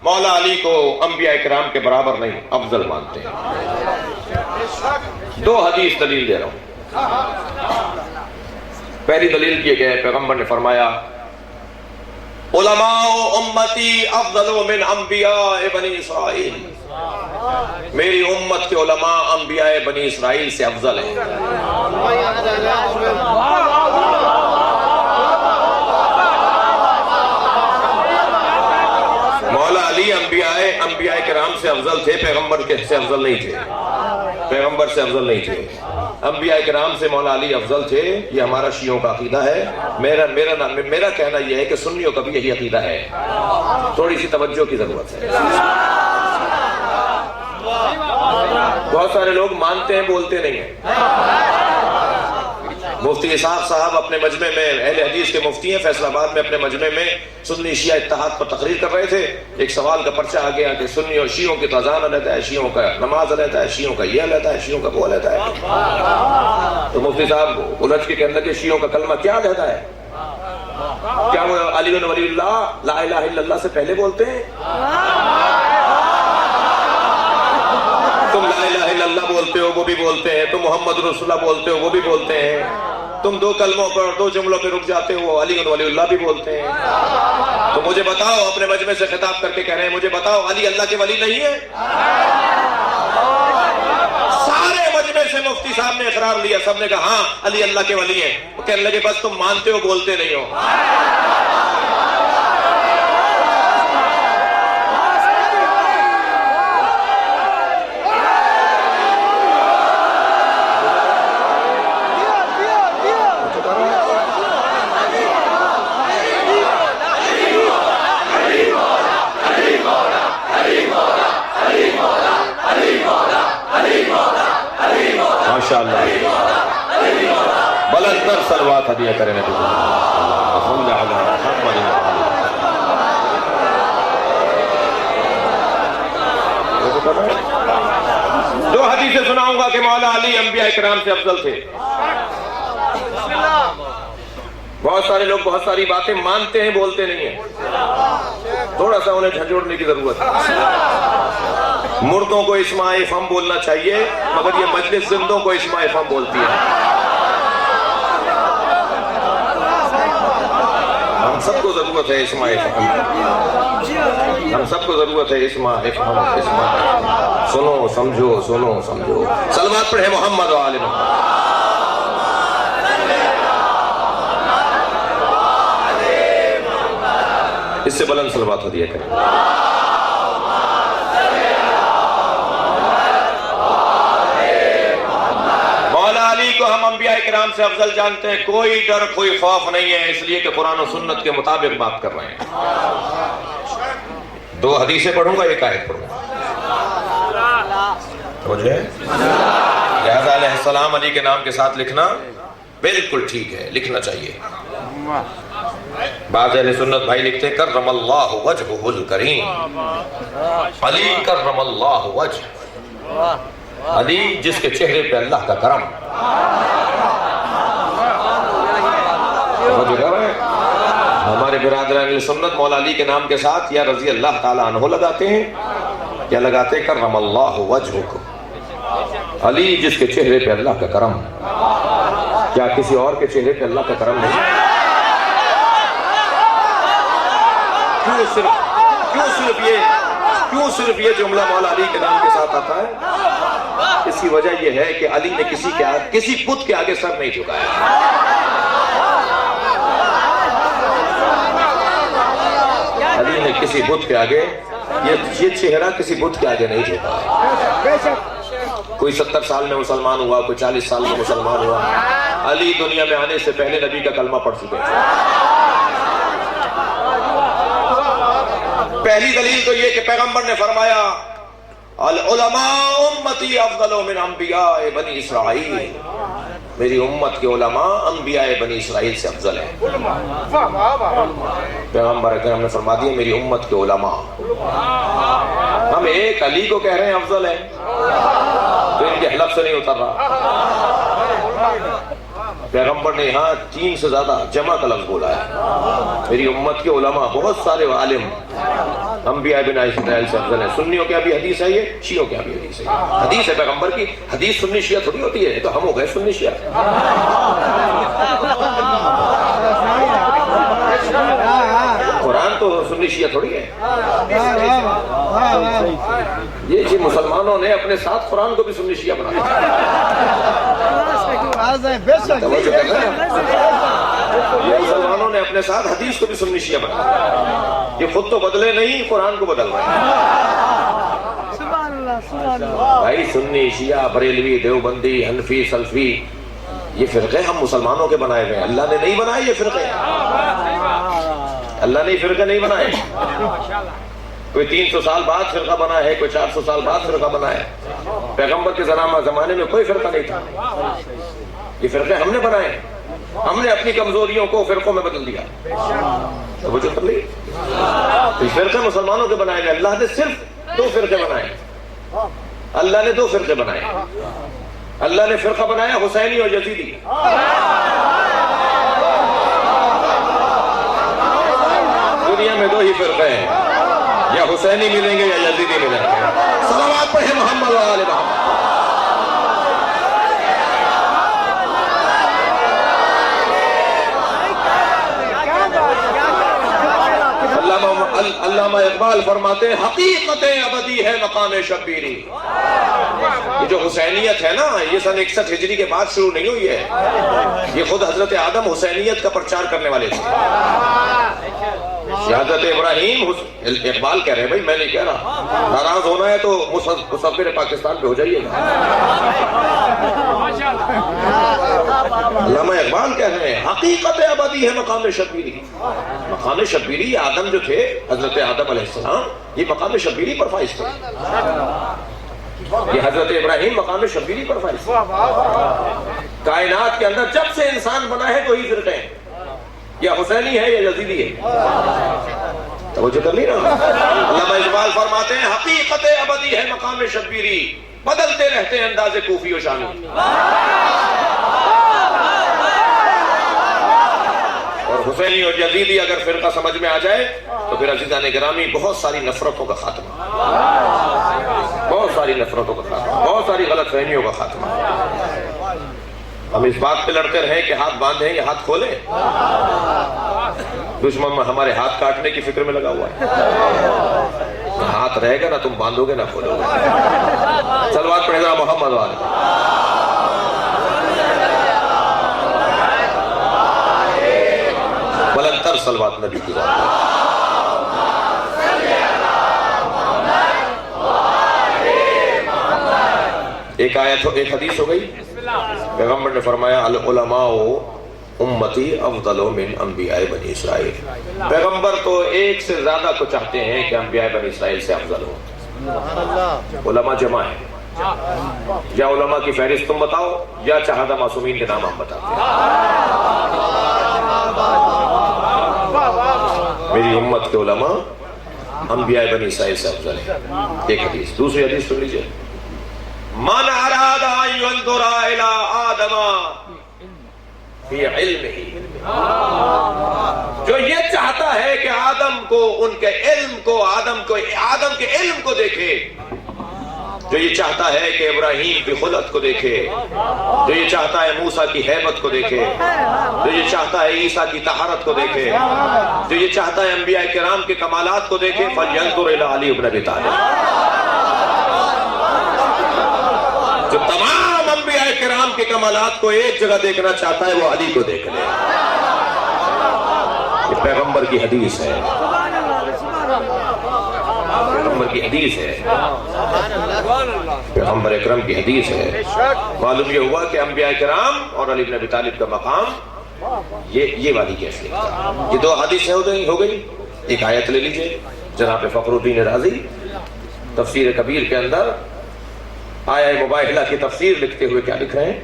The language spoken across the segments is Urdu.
مولا علی کو انبیاء کرام کے برابر نہیں افضل مانتے ہیں۔ دو حدیث دلیل دے رہا ہوں۔ پہلی دلیل یہ کہ پیغمبر نے فرمایا علماء امتی افضل من انبیاء بنی اسرائیل، میری امت کے علماء انبیاء بنی اسرائیل سے افضل ہیں۔ مولا علی انبیاء کرام سے افضل تھے، پیغمبر کے سے افضل نہیں تھے، پیغمبر سے افضل نہیں تھے۔ انبیاء کرام سے مولا علی افضل تھے، یہ ہمارا شیعوں کا عقیدہ ہے۔ میرا کہنا یہ ہے کہ سنیوں کا بھی یہی عقیدہ ہے، تھوڑی سی توجہ کی ضرورت ہے۔ بہت سارے لوگ مانتے ہیں بولتے نہیں ہیں۔ مفتی اسحاق صاحب اپنے مجمع میں، اہل حدیث کے مفتی ہیں، فیصل آباد میں اپنے مجمع میں سنی شیعہ اتحاد پر تقریر کر رہے تھے۔ ایک سوال کا پرچہ آ گیا کہ سنی اور شیعوں کی اذان علیحدہ ہے، شیعوں کا نماز علیحدہ ہے، شیعوں کا یہ علیحدہ ہے، شیعوں کا وہ علیحدہ ہے۔ تو مفتی صاحب الجھ کے کہنے لگے کہ شیعوں کا کلمہ کیا علیحدہ ہے؟ کیا وہ علی ولی اللہ لا الہ الا اللہ سے پہلے بولتے ہیں؟ تم لا الہ الا اللہ بولتے ہو وہ بھی بولتے ہیں، تم محمد رسول اللہ بولتے ہو وہ بھی بولتے ہیں، تم دو کلموں پر دو جملوں پہ رک جاتے ہو، علی ولی اللہ بھی بولتے ہیں۔ تو مجھے بتاؤ، اپنے مجمع سے خطاب کر کے کہہ رہے ہیں، مجھے بتاؤ علی اللہ کے ولی نہیں ہے؟ سارے مجمع سے مفتی صاحب نے اقرار لیا، سب نے کہا ہاں علی اللہ کے ولی ہیں۔ وہ کہنے لگے بس تم مانتے ہو بولتے نہیں ہو۔ ماشاءاللہ بلند تر صلوات ہدیہ کریں نبی صلی اللہ علیہ وسلم۔ دو حدیثیں سناؤں گا کہ مولا علی انبیاء کرام سے افضل تھے۔ بہت سارے لوگ بہت ساری باتیں مانتے ہیں بولتے نہیں ہیں، تھوڑا سا انہیں جھنجھوڑنے کی ضرورت ہے۔ مردوں کو اسماء فم بولنا چاہیے، مگر یہ مجلس زندوں کو اسماء فم بولتی ہے۔ ہم سب کو ضرورت ہے اسماء فم، ہم سب کو ضرورت ہے اسماء فم، اسماء سنو سمجھو، سنو سمجھو۔ صلوات پڑھے محمد و آل محمد۔ اس سے بلند صلوات ہدیہ کریں۔ مولا علی کو ہم انبیاء کرام سے افضل جانتے ہیں، کوئی ڈر کوئی خوف نہیں ہے، اس لیے کہ قرآن و سنت کے مطابق بات کر رہے ہیں۔ دو حدیثیں پڑھوں گا، ایک آیت پڑھوں گا، مجھے لہذا علیہ السلام علی کے نام کے ساتھ لکھنا بالکل ٹھیک ہے، لکھنا چاہیے۔ بعض اہل سنت بھائی لکھتے کرم اللہ وجہہ الکریم، علی کرم اللہ وجہ، علی جس کے چہرے پہ اللہ کا کرم۔ ہمارے برادران اہل سنت مولا علی کے نام کے ساتھ یا رضی اللہ تعالیٰ عنہ لگاتے ہیں یا لگاتے کرم اللہ وجہہ، علی جس کے چہرے پہ اللہ کا کرم۔ کیا کسی اور کے چہرے پہ اللہ کا کرم نہیں؟ کیوں صرف یہ جملہ مولا علی کے نام کے ساتھ آتا ہے؟ اس کی وجہ یہ ہے کہ علی نے کسی بت کے آگے سر نہیں جھکایا۔ علی نے کسی بت کے آگے، یہ چہرہ کسی بت کے آگے نہیں جھکایا۔ کوئی 70 سال میں مسلمان ہوا، کوئی 40 سال میں مسلمان ہوا، علی دنیا میں آنے سے پہلے نبی کا کلمہ پڑھ چکے تھے۔ پہلی دلیل تو یہ کہ پیغمبر نے فرمایا العلماء امتی افضل من انبیاء بنی اسرائیل، میری امت کے علماء انبیاء بنی اسرائیل سے افضل ہیں۔ پیغمبر اکرم نے فرما دیا میری امت کے علماء۔ ہم ایک علی کو کہہ رہے ہیں افضل ہیں، تو ان کے حلف سے نہیں اتر رہا۔ پیغمبر نے یہاں 3 سے زیادہ جمع کا لفظ بولا ہے. میری امت کے علماء بہت سارے عالم انبیاء بن اسرائیل سے افضل ہیں. سنیوں کے بھی حدیث ہے, یہ شیعوں کے بھی حدیث ہے. حدیث ہے پیغمبر کی. حدیث سنی شیعہ تھوڑی ہوتی ہے, تو ہم ہو گئے سنی شیعہ. قرآن تو سنی شیعہ تھوڑی ہے. یہ مسلمانوں نے اپنے ساتھ قرآن کو بھی سنی شیعہ بنا دیا. یہ مسلمانوں نے اپنے ساتھ حدیث کو بھی سنی شیعہ بنا دیا. یہ خود تو بدلے نہیں, قرآن کو بدل رہے ہیں. بھائی سنی شیعہ بریلوی دیوبندی حنفی سلفی یہ فرقے ہم مسلمانوں کے بنائے ہوئے ہیں. اللہ نے نہیں بنائے یہ فرقے, اللہ نے یہ فرقے نہیں بنائے. کوئی 300 سال بعد فرقہ بنا ہے, کوئی 400 سال بعد فرقہ بنا ہے. پیغمبر کے زمانے میں کوئی فرقہ نہیں تھا. یہ فرقے ہم نے بنائے, ہم نے اپنی کمزوریوں کو فرقوں میں بدل دیا. توجہ کر لی. یہ فرقے مسلمانوں کے بنائے ہوئے. اللہ نے صرف 2 فرقے بنائے. اللہ نے 2 فرقے بنائے. اللہ نے فرقہ بنایا حسینی اور یزیدی. دنیا میں 2 ہی فرقے ہیں, یا حسینی ملیں گے یا یزیدی ملیں گے. صلوات پڑھیں محمد و آل محمد. علامہ اقبال فرماتے ہیں حقیقت ابدی ہے مقام شبیری. یہ جو حسینیت ہے نا, یہ سن 61 ہجری کے بعد شروع نہیں ہوئی ہے. یہ خود حضرت آدم حسینیت کا پرچار کرنے والے تھے. حضرت ابراہیم, اقبال کہہ رہے ہیں, بھائی میں نہیں کہہ رہا, ناراض ہونا ہے تو مصور پاکستان پہ ہو جائیے گا. علامہ اقبال کہہ رہے ہیں حقیقت ابدی ہے مقام شبیری. مقام شبیری آدم جو تھے, حضرت آدم علیہ السلام, یہ مقام شبیری پر فائز تھے. یہ حضرت ابراہیم مقام شبیری پر فائز تھے. کائنات کے اندر جب سے انسان بنا ہے 2 ہی فرقے ہیں, یا حسینی ہے یا یزیدی ہے. توجہ کر لی نا. علامہ اقبال فرماتے ہیں حقیقت ابدی ہے مقام شبیری, بدلتے رہتے ہیں انداز کوفی و شامی. اور حسینی اور یزیدی اگر فرقہ سمجھ میں آ جائے تو پھر عزیزان گرامی بہت ساری نفرتوں کا خاتمہ, بہت ساری نفرتوں کا خاتمہ, بہت ساری غلط فہمیوں کا خاتمہ. ہم اس بات پہ لڑتے رہیں کہ ہاتھ باندھیں یا ہاتھ کھولیں. دشمن ہمارے ہاتھ کاٹنے کی فکر میں لگا ہوا ہے. ہاتھ رہے گا نا, تم باندھو گے نا کھولو گے. صلوات پڑھیں ذرا محمد والے. بلندتر صلوات نبی کی ذات. ایک آیت ہو, ایک حدیث ہو گئی. پیغمبر نے فرمایا العلماء امتی افضل من انبیاء بنی اسرائیل. پیغمبر تو ایک سے زیادہ کو چاہتے ہیں کہ انبیاء بنی اسرائیل سے افضل ہو. علماء جمع ہے, یا علماء کی فہرست تم بتاؤ یا چہادہ معصومین کے نام ہم بتاتے ہیں. میری امت کے علماء انبیاء بنی اسرائیل سے افضل ہیں. ایک حدیث. دوسری حدیث سن لیجئے. من اراد ان ينظر الى آدم فی علمہ, جو یہ چاہتا ہے کہ آدم کو, ان کے علم کو, آدم کے علم کو دیکھے, جو یہ چاہتا ہے کہ ابراہیم کی خلقت کو دیکھے, جو یہ چاہتا ہے موسیٰ کی ہیبت کو دیکھے, جو یہ چاہتا ہے عیسیٰ کی طہارت کو دیکھے, جو یہ چاہتا ہے انبیاء کرام کے کمالات کو دیکھے, فَلْيَنْظُرْ إِلَىٰ عَلِيِّ بْنِ أَبِي طَالِبٍ. جو تمام انبیاء کرام کے کمالات کو ایک جگہ دیکھنا چاہتا ہے وہ علی کو دیکھ لے. یہ پیغمبر کی حدیث ہے, پیغمبر کی حدیث ہے, پیغمبر اکرم کی حدیث ہے. معلوم یہ ہوا کہ انبیاء کرام اور علی بن ابی طالب کا مقام یہ والی کیفیت تھا. یہ 2 حدیثیں ہو گئی. ایک آیت لے لیجئے. جناب فخر الدین رازی تفسیر کبیر کے اندر آیہ مباہلہ کی تفسیر لکھتے ہوئے کیا لکھ رہے ہیں؟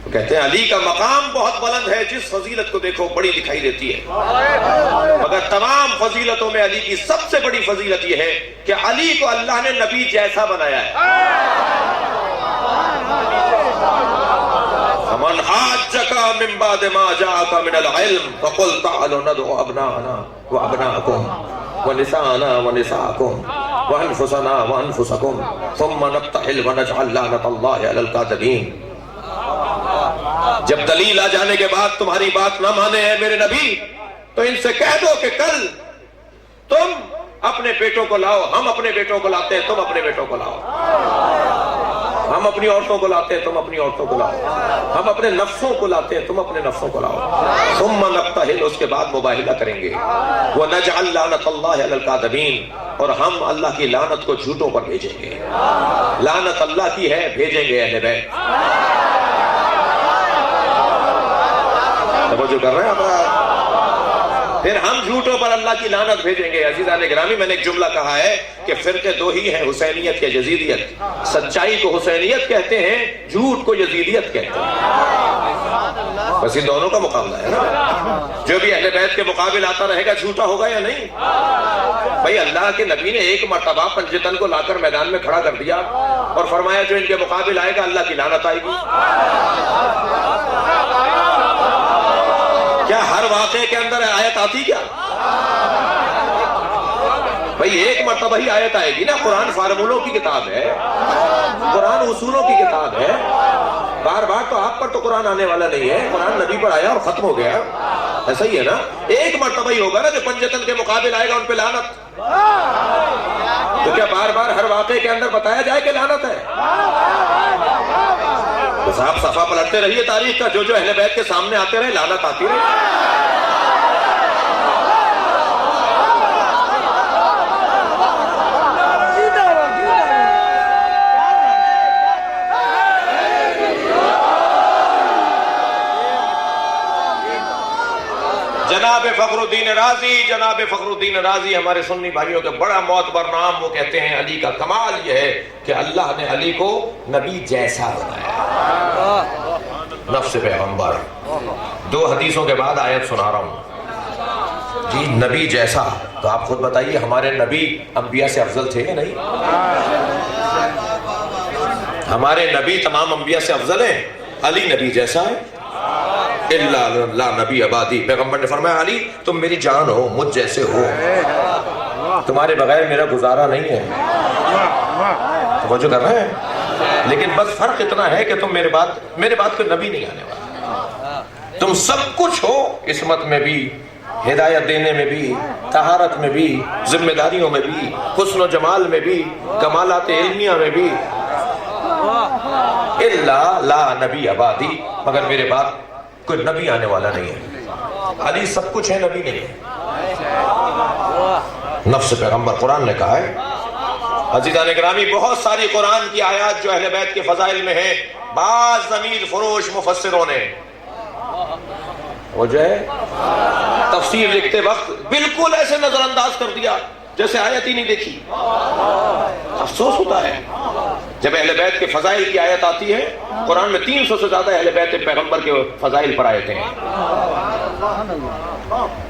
وہ کہتے ہیں علی کا مقام بہت بلند ہے, جس فضیلت کو دیکھو بڑی دکھائی دیتی ہے, مگر تمام فضیلتوں میں علی کی سب سے بڑی فضیلت یہ ہے کہ علی کو اللہ نے نبی جیسا بنایا ہے. ومن حاجك من بعد ما جاءك من العلم فقل تعالوا ندعو ابناءنا وابناءكم ونساءنا ونساءكم وانفسنا وانفسكم ثم نبتهل ونجعل لعنة الله على الكاذبين. جب دلیل آ جانے کے بعد تمہاری بات نہ مانے ہیں میرے نبی تو ان سے کہہ دو کہ کل تم اپنے بیٹوں کو لاؤ، ہم اپنے بیٹوں کو لاتے ہیں، تم اپنے بیٹوں کو لاؤ. ہم اپنی عورتوں کو لاتے ہیں، تم اپنی عورتوں کو لاؤ. ہم اپنے نفسوں کو لاتے ہیں، تم اپنے نفسوں کو لاؤ. ثم نبتہل، اس کے بعد مباہلہ کریں گے. وَنَجْعَلْ لَعْنَةَ اللَّهِ عَلَى الْكَاذِبِينَ، اور ہم اللہ کی لعنت کو جھوٹوں پر بھیجیں گے. لعنت اللہ کی ہے، بھیجیں گے اہل بیت. توجہ کر رہے ہیں آپ؟ پھر ہم جھوٹوں پر اللہ کی لعنت بھیجیں گے. عزیزان گرامی، میں نے ایک جملہ کہا ہے کہ فرقے دو ہی ہیں، حسینیت یا یزیدیت. سچائی کو حسینیت کہتے ہیں، جھوٹ کو یزیدیت کہتے ہیں. بس ان دونوں کا مقابلہ ہے نا. جو بھی اہل بیت کے مقابل آتا رہے گا جھوٹا ہوگا یا نہیں؟ بھائی اللہ کے نبی نے ایک مرتبہ پنجتن کو لا کر میدان میں کھڑا کر دیا اور فرمایا جو ان کے مقابل آئے گا اللہ کی لعنت آئے گی. کیا ہر واقعے کے اندر آیت آتی کیا؟ بھئی ایک مرتبہ ہی آیت آئے گی نا. قرآن فارمولوں کی کتاب ہے، قرآن اصولوں کی کتاب ہے. بار بار تو آپ پر تو قرآن آنے والا نہیں ہے. قرآن نبی پر آیا اور ختم ہو گیا. ایسا ہی ہے نا. ایک مرتبہ ہی ہوگا نا جو پنجتن کے مقابل آئے گا ان پہ لعنت. تو کیا بار بار ہر واقعے کے اندر بتایا جائے کہ لعنت ہے؟ بس آپ صفحہ پلٹتے رہیے تاریخ کا. جو اہل بیت کے سامنے آتے رہے لعنت آتی رہے. جناب فخر الدین رازی، جناب فخر الدین رازی ہمارے سنی بھائیوں کے بڑا معتبر نام. وہ کہتے ہیں علی کا کمال یہ ہے کہ اللہ نے علی کو نبی جیسا بنایا، نفس پیغمبر. دو حدیثوں کے بعد آیت سنا رہا ہوں جی. نبی جیسا، تو آپ خود بتائیے ہمارے نبی انبیاء سے افضل تھے یا نہیں؟ ہمارے نبی تمام انبیاء سے افضل ہیں. علی نبی جیسا ہے. اللہ نبی عبادی، پیغمبر نے فرمایا علی تم میری جان ہو، مجھ جیسے ہو، تمہارے بغیر میرا گزارا نہیں ہے. توجہ کر رہے ہیں؟ لیکن بس فرق اتنا ہے کہ تم میرے بعد کوئی نبی نہیں آنے والا. تم سب کچھ ہو، عصمت میں بھی، ہدایت دینے میں بھی، طہارت میں بھی، ذمہ داریوں میں بھی، حسن و جمال میں بھی، کمالات علمیہ میں بھی. اللہ لا نبی عبادی، مگر میرے بعد کوئی نبی آنے والا نہیں ہے. علی سب کچھ ہے، نبی نہیں ہے. نفس پیغمبر قرآن نے کہا ہے. عزیزان گرامی، بہت ساری قرآن کی آیات جو اہل بیت کے فضائل میں ہیں، بعض ضمیر فروش مفسروں نے وہ جو ہے تفسیر لکھتے وقت بالکل ایسے نظر انداز کر دیا جیسے آیت ہی نہیں دیکھی. افسوس ہوتا ہے جب اہل بیت کے فضائل کی آیت آتی ہے. قرآن میں 300 سے زیادہ اہل بیت پیغمبر کے فضائل پر آیتیں ہیں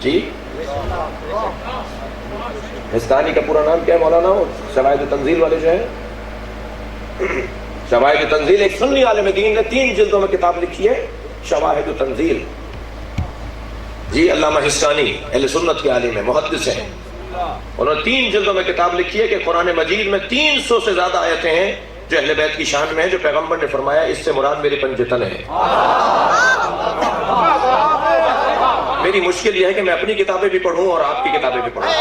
جی. اس کہانی کا پورا نام کیا ہے مولانا؟ شواہد تنزیل والے جو ہیں، شواہد تنزیل ایک سنی عالم دین نے 3 جلدوں میں کتاب لکھی ہے، شواہد تنزیل جی. علامہ حسانی اہل سنت کے عالم ہیں، محدث ہیں. انہوں نے 3 جلدوں میں کتاب لکھی ہے کہ قرآن مجید میں 300 سے زیادہ آیتیں ہیں جو اہل بیت کی شان میں ہیں، جو پیغمبر نے فرمایا اس سے مراد میری پنجتن ہے. میری مشکل یہ ہے کہ میں اپنی کتابیں بھی پڑھوں اور آپ کی کتابیں بھی پڑھوں.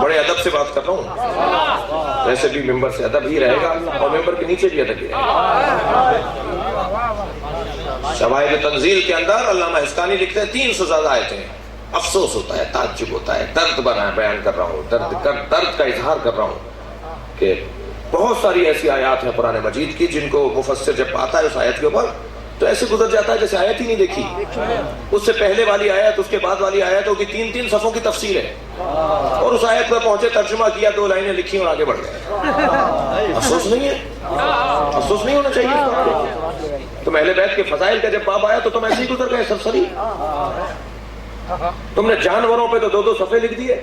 بڑے ادب سے بات کر رہا ہوں، ویسے بھی ممبر سے ادب ہی رہے گا اور ممبر کے نیچے بھی ادب ہی رہے گا. شواہد تنزیل کے اندر علامہ حسانی لکھتے ہیں 300 سے زیادہ آیتیں ہیں. افسوس ہوتا ہے، تعجب ہوتا ہے، درد بیان کر رہا ہوں، درد کا اظہار کر رہا ہوں کہ بہت ساری ایسی آیات ہیں قرآن مجید کی جن کو مفسر جب پاتا ہے اس آیت کے اوپر تو ایسے گزر جاتا ہے جیسے آیت ہی نہیں دیکھی. اس سے پہلے والی آیت، اس کے بعد والی آیتوں کی 3 صفحوں کی تفسیر ہے، اور اس آیت پر پہنچے، ترجمہ کیا، 2 لائنیں لکھی اور آگے بڑھ گئے. افسوس نہیں ہے؟ افسوس نہیں ہونا چاہیے. تم اہل بیت کے فضائل کا جب باب آیا تو تم ایسے ہی گزر گئے سرسری. تم نے جانوروں پہ تو 2 صفحے لکھ دیے.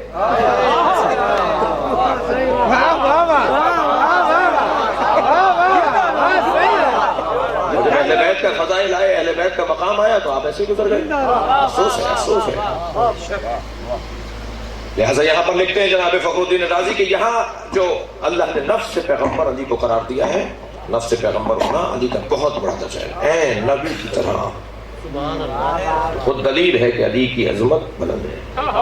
بیت کا فضائل آئے، اہل بیت کا مقام آیا تو آپ ایسے گزر گئے. افسوس ہے، افسوس ہے. لہٰذا یہاں پر لکھتے ہیں جناب فخر الدین رازی کہ یہاں جو اللہ نے نفس سے پیغمبر علی کو قرار دیا ہے، نفس سے پیغمبر ہونا علی کا بہت بڑا درجہ ہے، اے نبی کی طرح. خود دلیل ہے کہ علی کی عظمت بلند ہے.